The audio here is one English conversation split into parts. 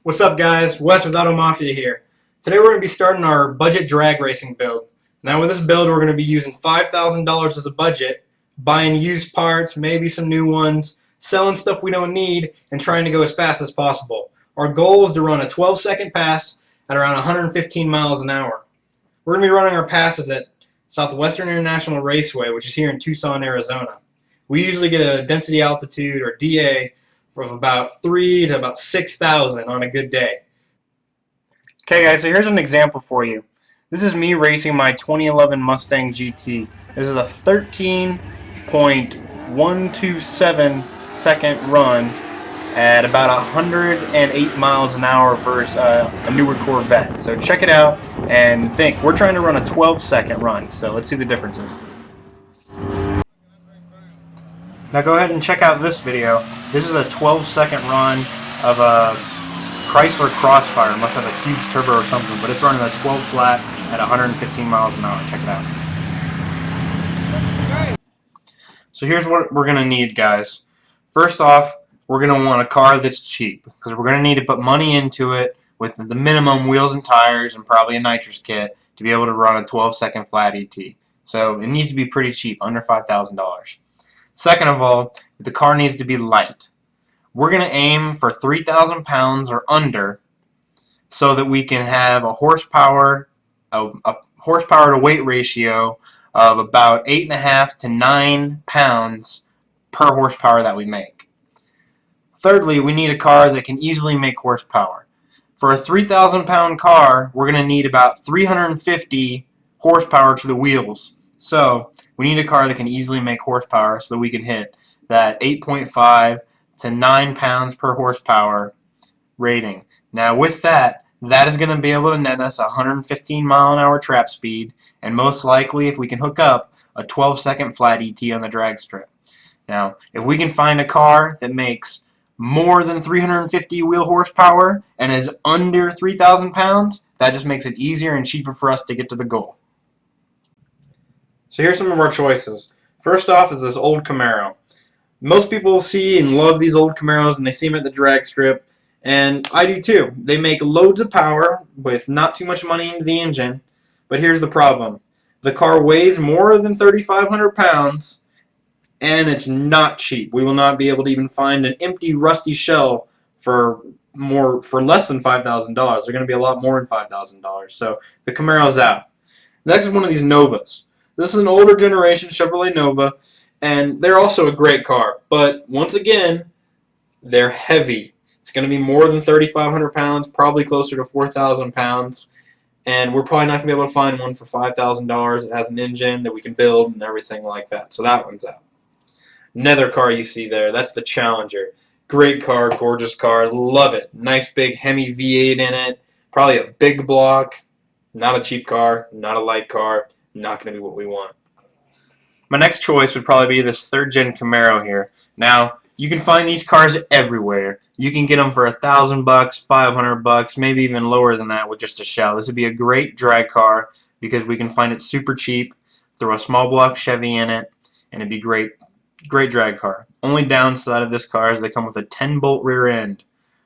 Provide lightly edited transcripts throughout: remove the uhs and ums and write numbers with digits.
What's up, guys? Wes with Auto Mafia here. Today we're going to be starting our budget drag racing build. Now with this build we're going to be using $5,000 as a budget, buying used parts, maybe some new ones, selling stuff we don't need, and trying to go as fast as possible. Our goal is to run a 12-second pass at around 115 miles an hour. We're going to be running our passes at Southwestern International Raceway, which is here in Tucson, Arizona. We usually get a density altitude, or DA, of about 3 to about 6,000 on a good day. Okay guys, so here's an example for you. This is me racing my 2011 Mustang GT. This is a 13.127 second run at about 108 miles an hour versus a newer Corvette. So check it out and think. We're trying to run a 12-second run, so let's see the differences. Now go ahead and check out this video. This is a 12-second run of a Chrysler Crossfire. It must have a huge turbo or something, but it's running a 12 flat at 115 miles an hour. Check it out. So here's what we're going to need, guys. First off, we're going to want a car that's cheap, because we're going to need to put money into it with the minimum wheels and tires and probably a nitrous kit to be able to run a 12-second flat ET. So it needs to be pretty cheap, under $5,000. Second of all, the car needs to be light. We're going to aim for 3,000 pounds or under so that we can have a horsepower to weight ratio of about 8.5 to 9 pounds per horsepower that we make. Thirdly, we need a car that can easily make horsepower. For a 3,000 pound car, we're going to need about 350 horsepower to the wheels. So we need a car that can easily make horsepower so that we can hit that 8.5 to 9 pounds per horsepower rating. Now with that is going to be able to net us 115 mile an hour trap speed, and most likely, if we can hook up, a 12-second flat ET on the drag strip. Now if we can find a car that makes more than 350 wheel horsepower and is under 3,000 pounds, that just makes it easier and cheaper for us to get to the goal. So here's some of our choices. First off is this old Camaro. Most people see and love these old Camaros, and they see them at the drag strip, and I do too. They make loads of power with not too much money into the engine, but here's the problem. The car weighs more than 3,500 pounds, and it's not cheap. We will not be able to even find an empty, rusty shell for less than $5,000. They're going to be a lot more than $5,000. So the Camaro's out. Next is one of these Novas. This is an older generation Chevrolet Nova, and they're also a great car. But once again, they're heavy. It's going to be more than 3,500 pounds, probably closer to 4,000 pounds. And we're probably not going to be able to find one for $5,000 that has an engine that we can build and everything like that. So that one's out. Another car you see there, that's the Challenger. Great car, gorgeous car, love it. Nice big Hemi V8 in it, probably a big block. Not a cheap car, not a light car, not going to be what we want. My next choice would probably be this third-gen Camaro here. Now, you can find these cars everywhere. You can get them for $1,000, $500, maybe even lower than that with just a shell. This would be a great drag car because we can find it super cheap, throw a small block Chevy in it, and it'd be great drag car. Only downside of this car is they come with a 10-bolt rear end,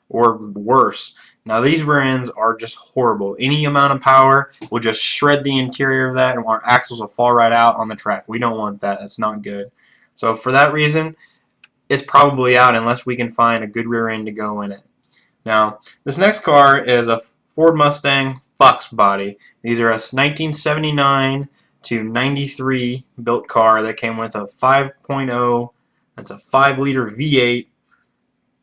or worse. Now these rear ends are just horrible. Any amount of power will just shred the interior of that, and our axles will fall right out on the track. We don't want that. That's not good. So for that reason, it's probably out unless we can find a good rear end to go in it. Now this next car is a Ford Mustang Foxbody. These are a 1979 to 93 built car that came with a 5.0, that's a 5-liter V8,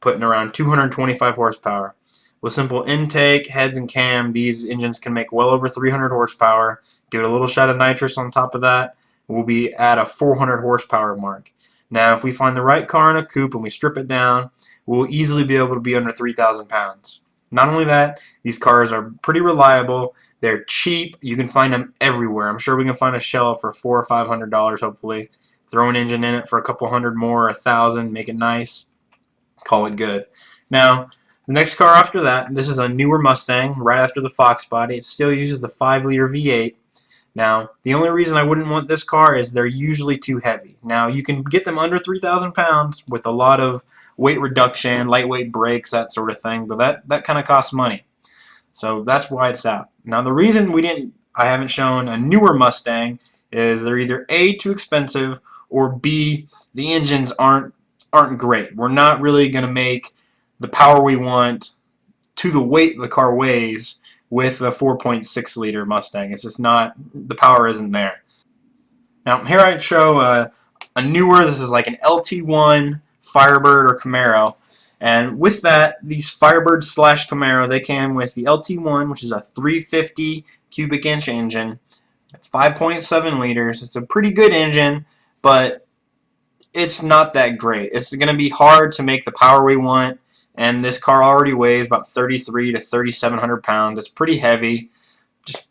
putting around 225 horsepower. With simple intake, heads, and cam, these engines can make well over 300 horsepower. Give it a little shot of nitrous on top of that, we'll be at a 400 horsepower mark. Now if we find the right car in a coupe and we strip it down, we'll easily be able to be under 3,000 pounds. Not only that, these cars are pretty reliable. They're cheap. You can find them everywhere. I'm sure we can find a shell for $400 or $500 hopefully. Throw an engine in it for a couple hundred more, 1,000, make it nice. Call it good. Now, the next car after that, this is a newer Mustang, right after the Foxbody. It still uses the 5-liter V8. Now, the only reason I wouldn't want this car is they're usually too heavy. Now, you can get them under 3,000 pounds with a lot of weight reduction, lightweight brakes, that sort of thing, but that kind of costs money. So that's why it's out. Now the reason I haven't shown a newer Mustang is they're either A, too expensive, or B, the engines aren't great. We're not really going to make the power we want to the weight the car weighs with the 4.6 liter Mustang. It's just not, the power isn't there. Now here I show a newer, this is like an LT1 Firebird or Camaro. And with that, these Firebird slash Camaro, they came with the LT1, which is a 350 cubic inch engine, 5.7 liters. It's a pretty good engine, but it's not that great. It's going to be hard to make the power we want, and this car already weighs about 33 to 3,700 pounds. It's pretty heavy, just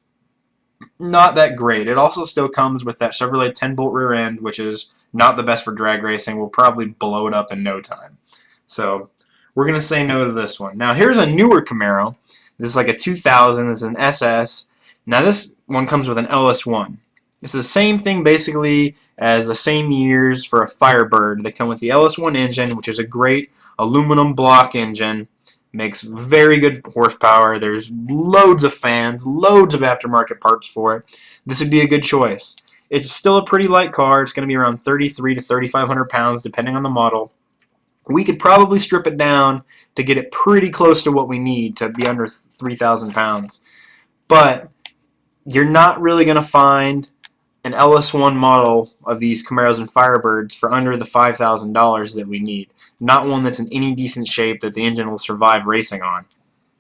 not that great. It also still comes with that Chevrolet 10-bolt rear end, which is not the best for drag racing. We'll probably blow it up in no time. So we're going to say no to this one. Now here's a newer Camaro. This is like a 2000. It's an SS. Now this one comes with an LS1. It's the same thing basically as the same years for a Firebird. They come with the LS1 engine, which is a great aluminum block engine. Makes very good horsepower. There's loads of fans, loads of aftermarket parts for it. This would be a good choice. It's still a pretty light car. It's going to be around 33 to 3,500 pounds depending on the model. We could probably strip it down to get it pretty close to what we need to be under 3,000 pounds. But you're not really going to find an LS1 model of these Camaros and Firebirds for under the $5,000 that we need. Not one that's in any decent shape that the engine will survive racing on.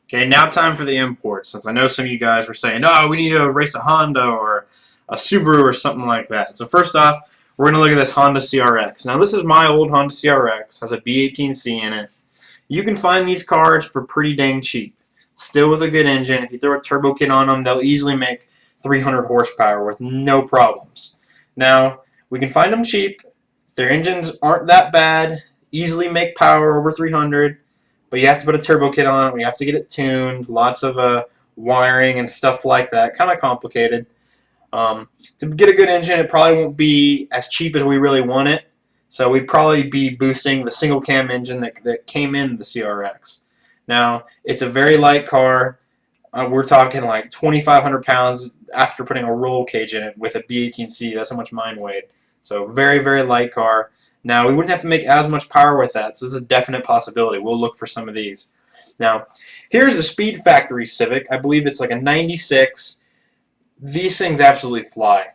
Okay, now time for the imports. Since I know some of you guys were saying, oh, we need to race a Honda or a Subaru or something like that. So first off, we're going to look at this Honda CRX. Now this is my old Honda CRX. Has a B18C in it. You can find these cars for pretty dang cheap. Still with a good engine. If you throw a turbo kit on them, they'll easily make 300 horsepower with no problems. Now, we can find them cheap. Their engines aren't that bad. Easily make power over 300. But you have to put a turbo kit on it. We have to get it tuned. Lots of wiring and stuff like that. Kind of complicated. To get a good engine, it probably won't be as cheap as we really want it. So we'd probably be boosting the single cam engine that came in the CRX. Now, it's a very light car. We're talking like 2,500 pounds after putting a roll cage in it with a B18C. That's how much mine weighed. So very, very light car. Now, we wouldn't have to make as much power with that, so this is a definite possibility. We'll look for some of these. Now, here's the Speed Factory Civic. I believe it's like a 96. These things absolutely fly.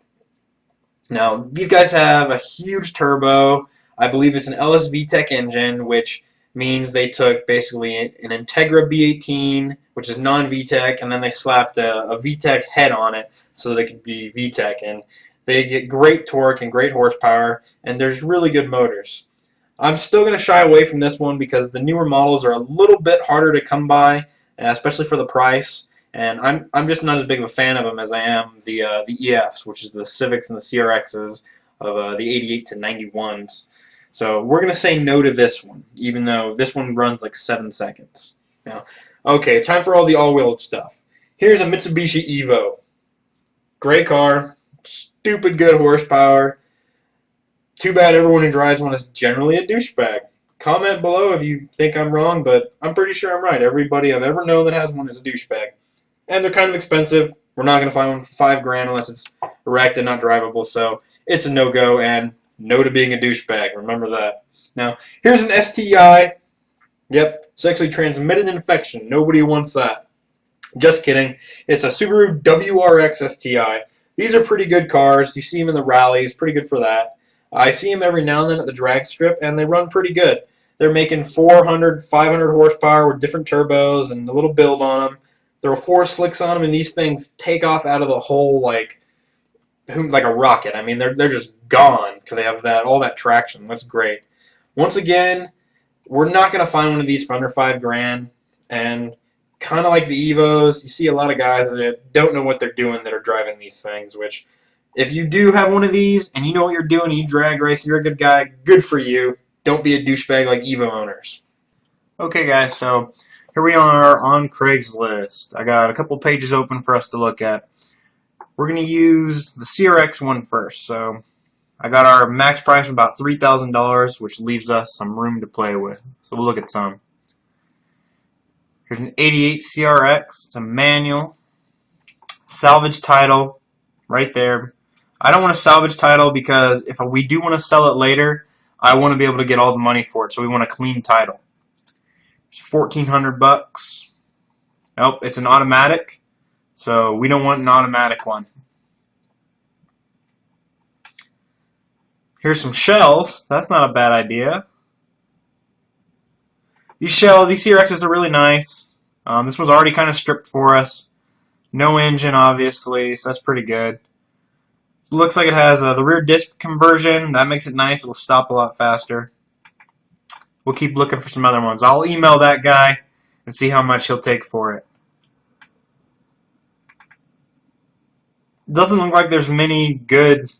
Now, these guys have a huge turbo. I believe it's an LS VTEC engine, which means they took basically an Integra B18, which is non-VTEC, and then they slapped a VTEC head on it so that it could be VTEC. And they get great torque and great horsepower, and there's really good motors. I'm still going to shy away from this one because the newer models are a little bit harder to come by, especially for the price. And I'm just not as big of a fan of them as I am the EFs, which is the Civics and the CRXs of the 88 to 91s. So we're going to say no to this one, even though this one runs like 7 seconds. Now, okay, time for all the all-wheel stuff. Here's a Mitsubishi Evo. Great car, stupid good horsepower. Too bad everyone who drives one is generally a douchebag. Comment below if you think I'm wrong, but I'm pretty sure I'm right. Everybody I've ever known that has one is a douchebag. And they're kind of expensive. We're not going to find one for $5,000 unless it's wrecked and not drivable. So it's a no-go and no to being a douchebag. Remember that. Now, here's an STI. Yep, sexually transmitted infection. Nobody wants that. Just kidding. It's a Subaru WRX STI. These are pretty good cars. You see them in the rallies. Pretty good for that. I see them every now and then at the drag strip, and they run pretty good. They're making 400, 500 horsepower with different turbos and a little build on them. Throw 4 slicks on them, and these things take off out of the hole like a rocket. I mean, they're just gone because they have all that traction. That's great. Once again, we're not going to find one of these for under $5,000, and kind of like the Evos, you see a lot of guys that don't know what they're doing that are driving these things, which if you do have one of these and you know what you're doing, you drag race, you're a good guy, good for you. Don't be a douchebag like Evo owners. Okay, guys, so here we are on Craigslist. I got a couple pages open for us to look at. We're going to use the CRX one first. So I got our max price of about $3,000, which leaves us some room to play with. So we'll look at some. Here's an 88 CRX. It's a manual. Salvage title right there. I don't want a salvage title because if we do want to sell it later, I want to be able to get all the money for it. So we want a clean title. It's $1,400. Nope, it's an automatic. So we don't want an automatic one. Here's some shells. That's not a bad idea. These CRXs are really nice. This one's already kind of stripped for us. No engine, obviously, so that's pretty good. It looks like it has the rear disc conversion. That makes it nice. It'll stop a lot faster. We'll keep looking for some other ones. I'll email that guy and see how much he'll take for it. It doesn't look like there's many good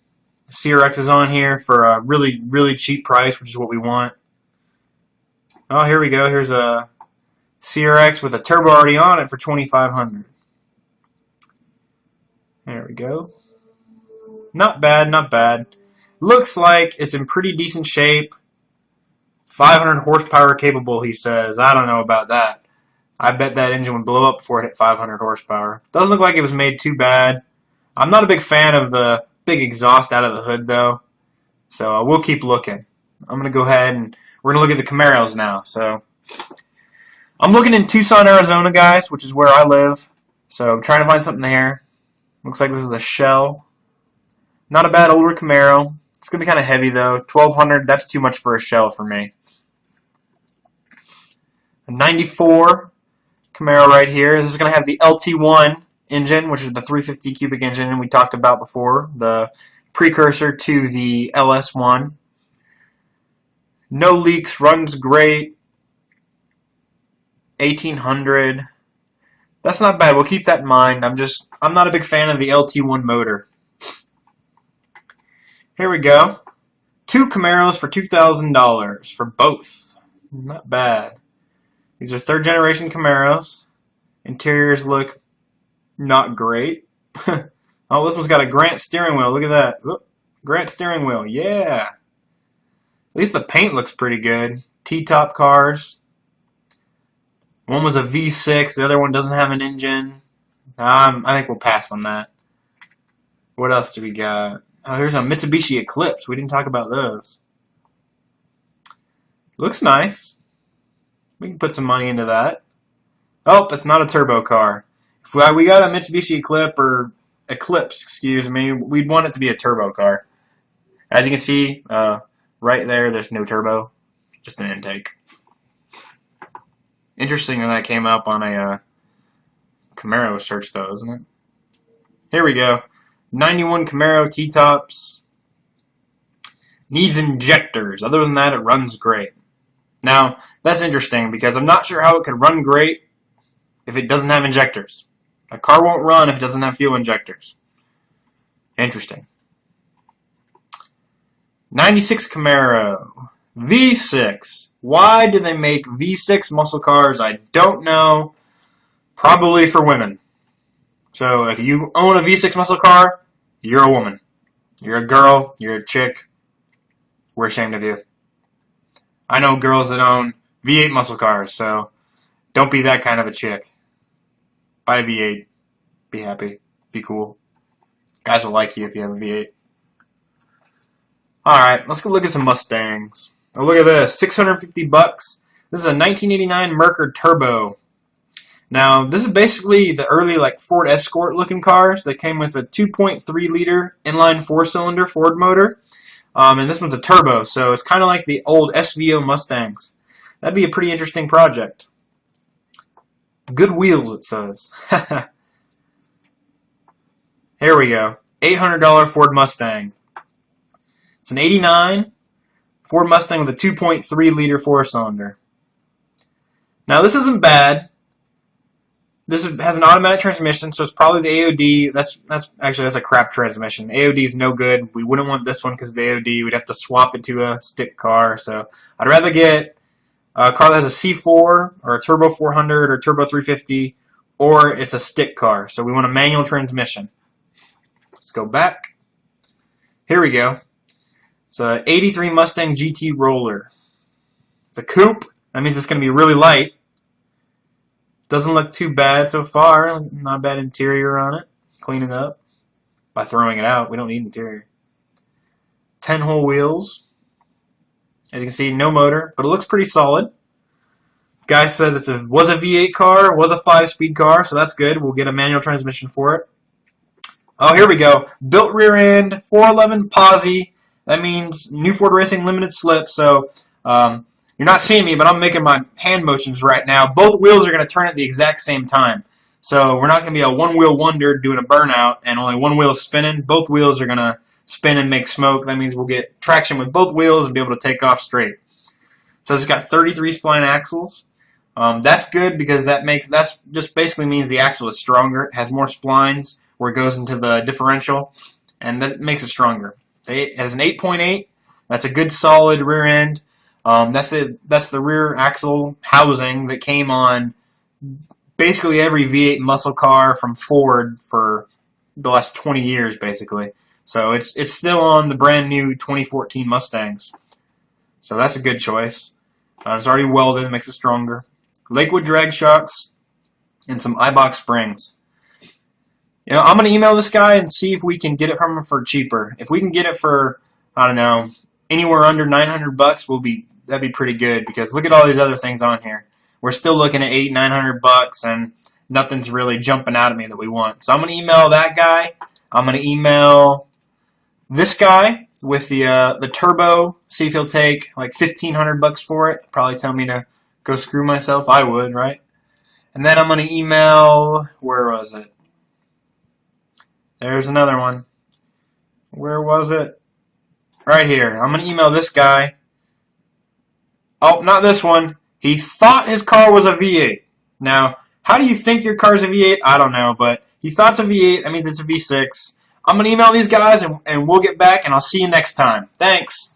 CRXs on here for a really, really cheap price, which is what we want. Oh, here we go. Here's a CRX with a turbo already on it for $2,500. There we go. Not bad, not bad. Looks like it's in pretty decent shape. 500 horsepower capable, he says. I don't know about that. I bet that engine would blow up before it hit 500 horsepower. Doesn't look like it was made too bad. I'm not a big fan of the big exhaust out of the hood, though. So we'll keep looking. I'm going to go ahead and we're going to look at the Camaros now. So I'm looking in Tucson, Arizona, guys, which is where I live. So I'm trying to find something there. Looks like this is a shell. Not a bad older Camaro. It's going to be kind of heavy, though. 1,200, that's too much for a shell for me. A 94 Camaro right here. This is going to have the LT1 engine, which is the 350 cubic engine we talked about before, the precursor to the LS1. No leaks, runs great. 1,800. That's not bad. We'll keep that in mind. I'm not a big fan of the LT1 motor. Here we go. 2 Camaros for $2,000 for both. Not bad. These are third generation Camaros. Interiors look not great. Oh, this one's got a Grant steering wheel. Look at that. Oop. Grant steering wheel. Yeah. At least the paint looks pretty good. T-top cars. One was a V6. The other one doesn't have an engine. I think we'll pass on that. What else do we got? Oh, here's a Mitsubishi Eclipse. We didn't talk about those. Looks nice. We can put some money into that. Oh, it's not a turbo car. If we got a Mitsubishi Eclipse, excuse me, we'd want it to be a turbo car. As you can see, right there's no turbo, just an intake. Interesting that came up on a Camaro search, though, isn't it? Here we go. 91 Camaro T-tops. Needs injectors. Other than that, it runs great. Now, that's interesting because I'm not sure how it could run great if it doesn't have injectors. A car won't run if it doesn't have fuel injectors. Interesting. 96 Camaro. V6. Why do they make V6 muscle cars? I don't know. Probably for women. So if you own a V6 muscle car, you're a woman. You're a girl. You're a chick. We're ashamed of you. I know girls that own V8 muscle cars, so don't be that kind of a chick. Buy a V8. Be happy. Be cool. Guys will like you if you have a V8. Alright, let's go look at some Mustangs. Oh, look at this. $650. This is a 1989 Mercury Turbo. Now, this is basically the early Ford Escort looking cars that came with a 2.3 liter inline 4-cylinder Ford motor. And this one's a turbo, so it's kind of like the old SVO Mustangs. That'd be a pretty interesting project. Good wheels, it says. Here we go. $800 Ford Mustang. It's an 89 Ford Mustang with a 2.3 liter 4-cylinder. Now, this isn't bad. This has an automatic transmission, so it's probably the AOD. That's a crap transmission. AOD is no good. We wouldn't want this one because of the AOD. We'd have to swap it to a stick car. So I'd rather get a car that has a C4 or a Turbo 400 or Turbo 350, or it's a stick car. So we want a manual transmission. Let's go back. Here we go. It's a 83 Mustang GT Roller. It's a coupe. That means it's going to be really light. Doesn't look too bad so far. Not a bad interior on it. Clean it up by throwing it out. We don't need interior. 10-hole wheels. As you can see, no motor, but it looks pretty solid. Guy said this was a V8 car, was a 5-speed car, so that's good. We'll get a manual transmission for it. Oh, here we go. Built rear end, 411 posi. That means New Ford Racing limited slip. So you're not seeing me, but I'm making my hand motions right now. Both wheels are going to turn at the exact same time. So we're not going to be a one-wheel wonder doing a burnout and only one wheel spinning. Both wheels are going to spin and make smoke. That means we'll get traction with both wheels and be able to take off straight. So it's got 33 spline axles. That's good because that just basically means the axle is stronger. It has more splines where it goes into the differential, and that makes it stronger. It has an 8.8. That's a good solid rear end. That's the rear axle housing that came on basically every V8 muscle car from Ford for the last 20 years, basically. So it's still on the brand new 2014 Mustangs. So that's a good choice. It's already welded, makes it stronger. Lakewood drag shocks and some iBox springs. You know, I'm going to email this guy and see if we can get it from him for cheaper. If we can get it for, I don't know, anywhere under $900, that'd be pretty good because look at all these other things on here. We're still looking at $800-900 and nothing's really jumping out at me that we want. So I'm going to email that guy. I'm going to email this guy with the turbo, see if he'll take like $1,500 for it. Probably tell me to go screw myself. I would, right? And then I'm going to email, where was it? There's another one. Where was it? Right here. I'm going to email this guy. Oh, not this one. He thought his car was a V8. Now, how do you think your car's a V8? I don't know, but he thought it's a V8. That means it's a V6. I'm going to email these guys, and we'll get back, and I'll see you next time. Thanks.